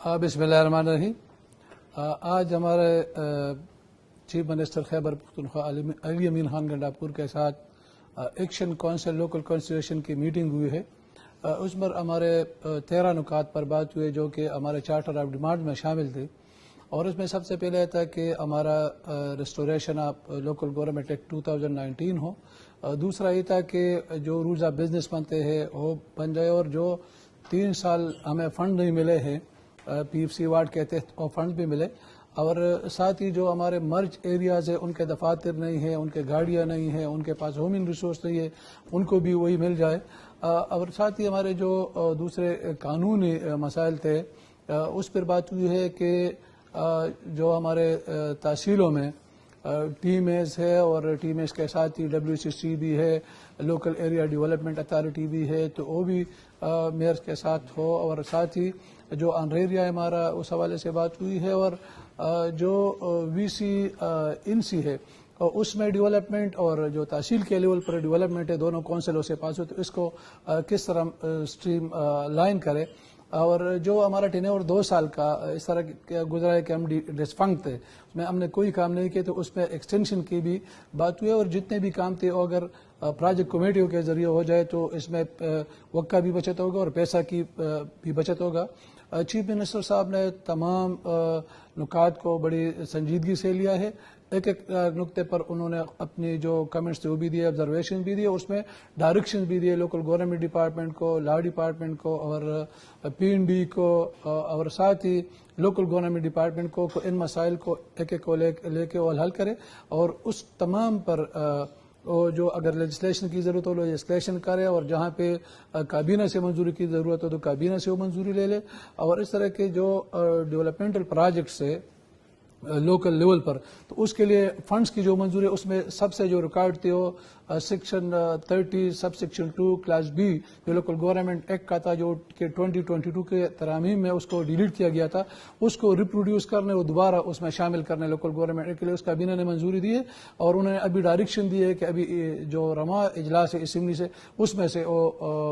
बिस्मिल्लाहिर्रहमानिर्रहीम। आज हमारे चीफ मिनिस्टर खैबर पख्तूनख्वा अली अमीन खान गंडापुर के साथ एक्शन काउंसिल लोकल कॉन्स्टिट्यूशन की मीटिंग हुई है। उस पर हमारे 13 नुकात पर बात हुई जो कि हमारे चार्टर ऑफ डिमांड में शामिल थी। और उसमें सबसे पहले था कि हमारा restoration of local government act 2019 हो। दूसरा ये था कि जो रूल्स ऑफ बिजनेस बनते हैं वो बन जाए, और जो 3 साल हमें फंड नहीं मिले हैं PFC वार्ड के तहत और फंड भी मिले। और साथ ही जो हमारे मर्ज एरियाज़ है उनके दफातर नहीं है, उनके गाड़ियाँ नहीं है, उनके पास ह्यूमन रिसोर्स नहीं है, उनको भी वही मिल जाए। और साथ ही हमारे जो दूसरे कानूनी मसाइल थे उस पर बात हुई है कि जो हमारे तहसीलों में TMAs है और TMAs के साथ ही WCC भी है, लोकल एरिया डेवलपमेंट अथॉरिटी भी है, तो वो भी मेयर्स के साथ हो। और साथ ही जो अनरेरिया है हमारा उस हवाले से बात हुई है। और जो VC INC है और उसमें डेवलपमेंट और जो तहसील के लेवल पर डेवलपमेंट है दोनों काउंसिलों से पास हो, तो इसको किस तरह स्ट्रीम लाइन करे। और जो हमारा टेन्योर 2 साल का इस तरह गुजरा है कि हम डिस्फंक्ट थे, उसमें हमने कोई काम नहीं किया, तो उसमें एक्सटेंशन की भी बात हुई है। और जितने भी काम थे अगर प्रोजेक्ट कमेटियों के जरिए हो जाए तो इसमें वक्त का भी बचत होगा और पैसा की भी बचत होगा। चीफ मिनिस्टर साहब ने तमाम नुकात को बड़ी संजीदगी से लिया है। एक एक नुक्ते पर उन्होंने अपनी जो कमेंट्स थे वो भी दिए, ऑब्जर्वेशन भी दिए, उसमें डायरेक्शन भी दिए लोकल गवर्नमेंट डिपार्टमेंट को, लॉ डिपार्टमेंट को और PNB को, और साथ ही लोकल गवर्नमेंट डिपार्टमेंट को इन मसाइल को एक एक को लेके वो हल करे। और उस तमाम पर जो अगर लेजिस्लेशन की ज़रूरत हो लेजिस्लेशन करे, और जहाँ पे काबीना से मंजूरी की ज़रूरत हो तो काबीना से वो मंजूरी ले ले। और इस तरह के जो डेवलपमेंटल प्रोजेक्ट्स है लोकल लेवल पर, तो उसके लिए फंड्स की जो मंजूरी है उसमें सबसे जो रिकॉर्ड थी वो section 30 sub section 2 class B जो लोकल गवर्नमेंट एक्ट का था, जो कि 2022 के तरामीम में उसको डिलीट किया गया था, उसको रिप्रोड्यूस करने और दोबारा उसमें शामिल करने लोकल गवर्नमेंट एक्ट के लिए उसका काबीना ने मंजूरी दी है। और उन्होंने अभी डायरेक्शन दी है कि अभी जो रमा इजलास है असेंबली से उसमें से वो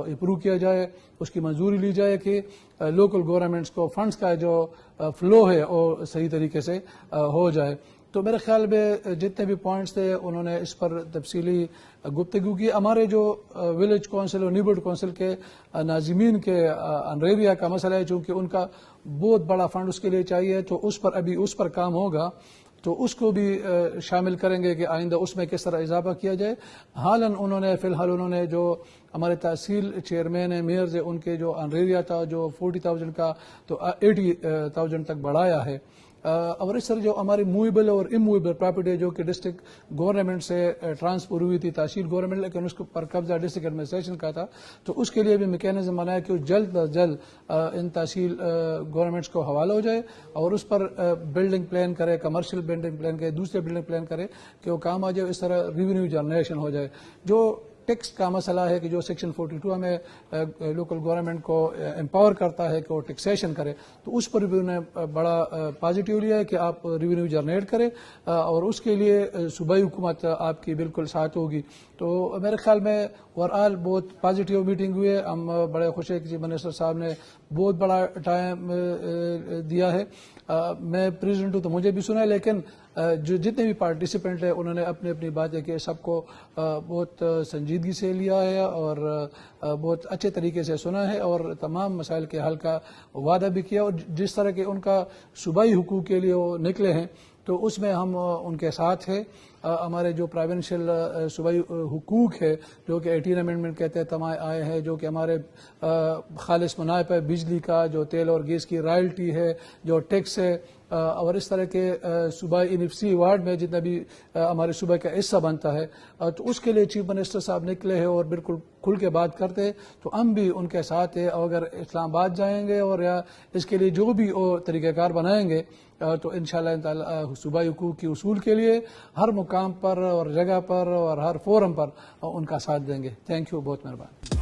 अप्रूव किया जाए, उसकी मंजूरी ली जाए कि लोकल गवर्नमेंट्स को फंड्स का जो फ्लो है वो सही तरीके से हो जाए। तो मेरे ख्याल में जितने भी पॉइंट्स थे उन्होंने इस पर तफसीली गुफ्तगू की। हमारे जो विलेज काउंसिल और नीबरहुड काउंसिल के नाजिमीन के अनरेरिया का मसला है, चूँकि उनका बहुत बड़ा फंड उसके लिए चाहिए, तो उस पर अभी उस पर काम होगा, तो उसको भी शामिल करेंगे कि आइंदा उसमें किस तरह इजाफा किया जाए। हालन फ़िलहाल उन्होंने जो हमारे तहसील चेयरमैन है, मेयर्स है, उनके जो अनरेरिया था जो 40,000 का तो 80,000 तक बढ़ाया है। और इस तरह जो हमारी मूवेबल और इमूवेबल प्रॉपर्टी जो कि डिस्ट्रिक्ट गवर्नमेंट से ट्रांसफर हुई थी तहसील गवर्नमेंट, लेकिन उसके पर कब्जा डिस्ट्रिक्ट एडमिनिस्ट्रेशन का था, तो उसके लिए भी मैकेनिज्म बनाया कि जल्द अज जल्द इन तहसील गवर्नमेंट्स को हवाला हो जाए और उस पर बिल्डिंग प्लान करे, कमर्शियल बिल्डिंग प्लान करे, दूसरे बिल्डिंग प्लान करे कि वो काम आ जाए। इस तरह रेवेन्यू जनरेशन हो जाए। जो टैक्स का मसला है कि जो सेक्शन 42 हमें लोकल गवर्नमेंट को एम्पावर करता है कि वो टैक्सेशन करे, तो उस पर भी उन्होंने बड़ा पॉजिटिव लिया है कि आप रेवेन्यू जनरेट करें और उसके लिए सूबाई हुकूमत आपकी बिल्कुल साथ होगी। तो मेरे ख्याल में ओवरऑल बहुत पॉजिटिव मीटिंग हुई है। हम बड़े खुश हैं कि चीफ मिनिस्टर साहब ने बहुत बड़ा टाइम दिया है। मैं प्रेसिडेंट हूँ तो मुझे भी सुना है, लेकिन जो जितने भी पार्टिसिपेंट हैं उन्होंने अपनी अपनी बातें की, सबको बहुत संजीदगी से लिया है और बहुत अच्छे तरीके से सुना है और तमाम मसाइल के हल का वादा भी किया। और जिस तरह के उनका सूबाई हुकूक के लिए वो निकले हैं तो उसमें हम उनके साथ हैं। हमारे जो प्रोविंशियल सूबाई हुकूक है जो कि 18 अमेंडमेंट के तहत आए हैं, जो कि हमारे खालिस मुनाफे पर बिजली का जो तेल और गैस की रॉयल्टी है, जो टैक्स है, और इस तरह के सूबाई NFC वार्ड में जितना भी हमारे सूबे का हिस्सा बनता है, तो उसके लिए चीफ मिनिस्टर साहब निकले हैं और बिल्कुल खुल के बात करते हैं। तो हम भी उनके साथ हैं। अगर इस्लामाबाद जाएंगे और या इसके लिए जो भी वो तरीक़ाकार बनाएंगे तो इंशाअल्लाह ताला सूबाई हुकूक की उसूल के लिए हर मुकाम पर और जगह पर और हर फोरम पर उनका साथ देंगे। थैंक यू, बहुत मेहरबान।